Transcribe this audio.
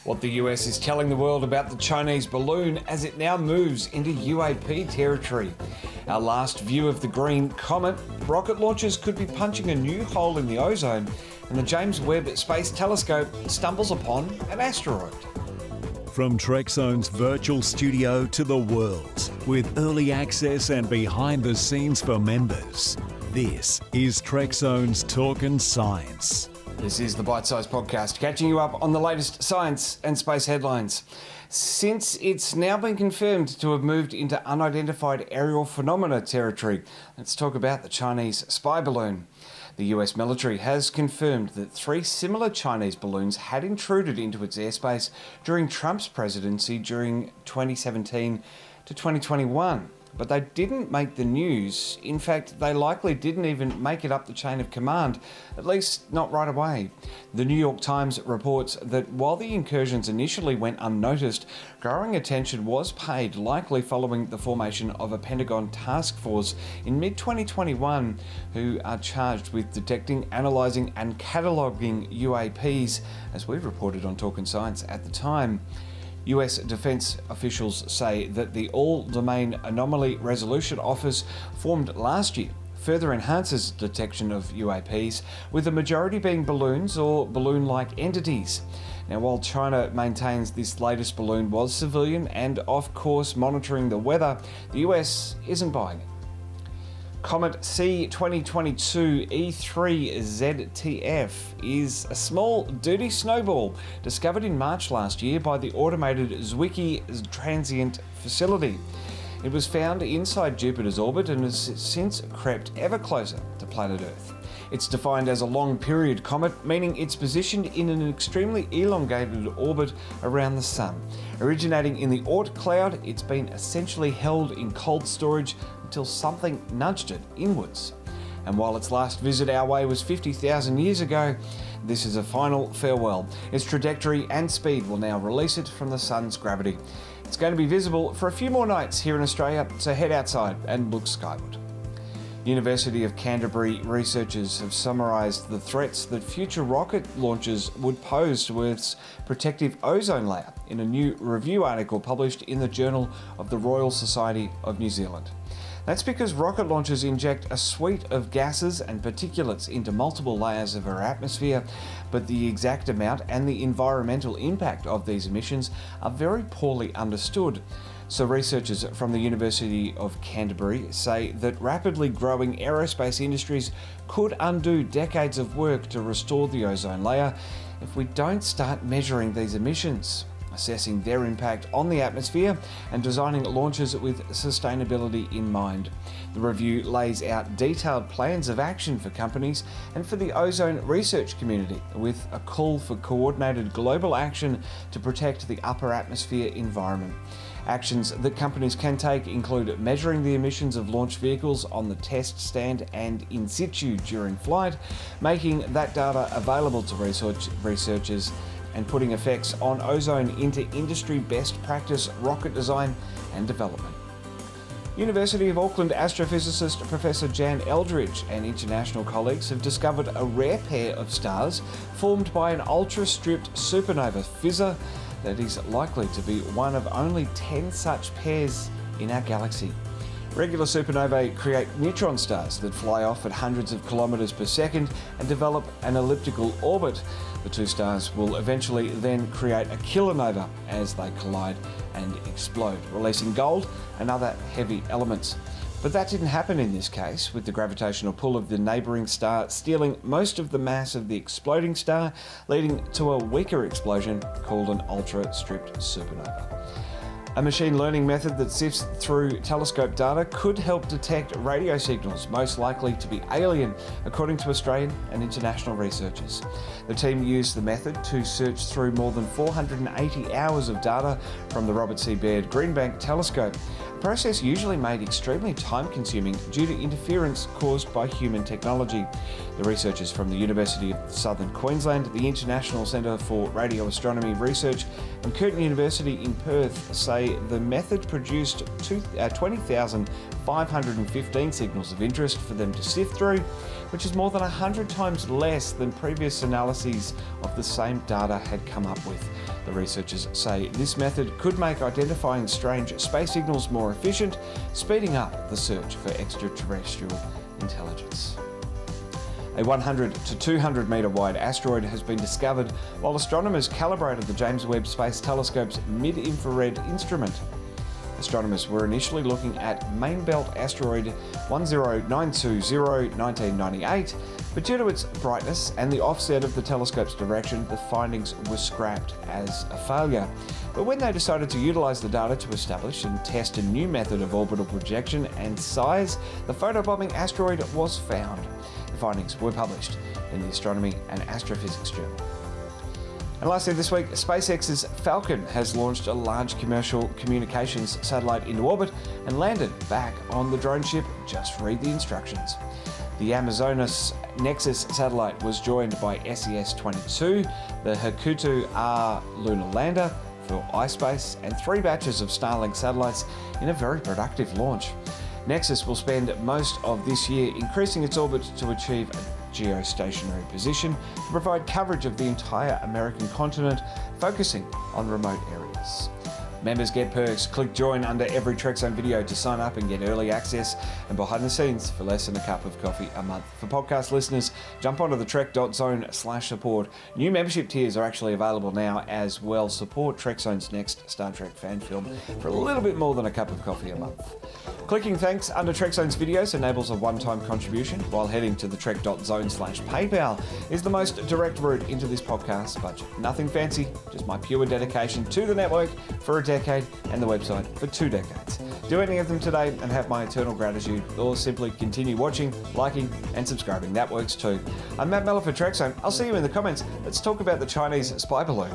What the US is telling the world about the Chinese balloon as it now moves into UAP territory. Our last view of the green comet, rocket launchers could be punching a new hole in the ozone, and the James Webb Space Telescope stumbles upon an asteroid. From Trekzone's virtual studio to the world, with early access and behind the scenes for members, this is Trekzone's Talkin' Science. This is the Bite-Sized Podcast, catching you up on the latest science and space headlines. Since it's now been confirmed to have moved into unidentified aerial phenomena territory, let's talk about the Chinese spy balloon. The US military has confirmed that 3 similar Chinese balloons had intruded into its airspace during Trump's presidency during 2017 to 2021. But they didn't make the news. In fact, they likely didn't even make it up the chain of command, at least not right away. The New York Times reports that while the incursions initially went unnoticed, growing attention was paid, likely following the formation of a Pentagon task force in mid-2021 who are charged with detecting, analysing and cataloguing UAPs, as we reported on Talkin' Science at the time. US defence officials say that the All-Domain Anomaly Resolution Office, formed last year, further enhances detection of UAPs, with the majority being balloons or balloon-like entities. Now, while China maintains this latest balloon was civilian and off course monitoring the weather, the US isn't buying it. Comet C 2022 E3 ZTF is a small, dirty snowball discovered in March last year by the automated Zwicky Transient Facility. It was found inside Jupiter's orbit and has since crept ever closer to planet Earth. It's defined as a long-period comet, meaning it's positioned in an extremely elongated orbit around the Sun. Originating in the Oort cloud, it's been essentially held in cold storage until something nudged it inwards. And while its last visit our way was 50,000 years ago, this is a final farewell. Its trajectory and speed will now release it from the Sun's gravity. It's going to be visible for a few more nights here in Australia, so head outside and look skyward. University of Canterbury researchers have summarised the threats that future rocket launches would pose to Earth's protective ozone layer in a new review article published in the Journal of the Royal Society of New Zealand. That's because rocket launchers inject a suite of gases and particulates into multiple layers of our atmosphere, but the exact amount and the environmental impact of these emissions are very poorly understood. So researchers from the University of Canterbury say that rapidly growing aerospace industries could undo decades of work to restore the ozone layer if we don't start measuring these emissions, assessing their impact on the atmosphere and designing launches with sustainability in mind. The review lays out detailed plans of action for companies and for the ozone research community, with a call for coordinated global action to protect the upper atmosphere environment. Actions that companies can take include measuring the emissions of launch vehicles on the test stand and in situ during flight, making that data available to researchers, and putting effects on ozone into industry best practice rocket design and development. University of Auckland astrophysicist Professor Jan Eldridge and international colleagues have discovered a rare pair of stars formed by an ultra-stripped supernova fissure that is likely to be one of only 10 such pairs in our galaxy. Regular supernovae create neutron stars that fly off at hundreds of kilometres per second and develop an elliptical orbit. The two stars will eventually then create a kilonova as they collide and explode, releasing gold and other heavy elements. But that didn't happen in this case, with the gravitational pull of the neighbouring star stealing most of the mass of the exploding star, leading to a weaker explosion called an ultra-stripped supernova. A machine learning method that sifts through telescope data could help detect radio signals, most likely to be alien, according to Australian and international researchers. The team used the method to search through more than 480 hours of data from the Robert C. Baird Green Bank telescope, a process usually made extremely time-consuming due to interference caused by human technology. The researchers from the University of Southern Queensland, the International Centre for Radio Astronomy Research, and Curtin University in Perth say say the method produced 20,515 signals of interest for them to sift through, which is more than 100 times less than previous analyses of the same data had come up with. The researchers say this method could make identifying strange space signals more efficient, speeding up the search for extraterrestrial intelligence. A 100 to 200 metre wide asteroid has been discovered while astronomers calibrated the James Webb Space Telescope's mid-infrared instrument. Astronomers were initially looking at main belt asteroid 10920-1998, but due to its brightness and the offset of the telescope's direction, the findings were scrapped as a failure. But when they decided to utilise the data to establish and test a new method of orbital projection and size, the photobombing asteroid was found. The findings were published in the Astronomy and Astrophysics Journal. And lastly this week, SpaceX's Falcon has launched a large commercial communications satellite into orbit and landed back on the drone ship. Just read the instructions. The Amazonas Nexus satellite was joined by SES-22, the Hakuto R lunar lander for iSpace, and 3 batches of Starlink satellites in a very productive launch. Nexus will spend most of this year increasing its orbit to achieve a geostationary position to provide coverage of the entire American continent, focusing on remote areas. Members get perks. Click join under every Trekzone video to sign up and get early access and behind the scenes for less than a cup of coffee a month. For podcast listeners, jump onto the trek.zone/support. New membership tiers are actually available now as well. Support Trekzone's next Star Trek fan film for a little bit more than a cup of coffee a month. Clicking thanks under Trekzone's videos enables a one-time contribution, while heading to the trek.zone/PayPal is the most direct route into this podcast budget. Nothing fancy, just my pure dedication to the network for a decade and the website for 2 decades. Do any of them today and have my eternal gratitude, or simply continue watching, liking and subscribing. That works too. I'm Matt Mellor for Trekzone. I'll see you in the comments. Let's talk about the Chinese spy balloon.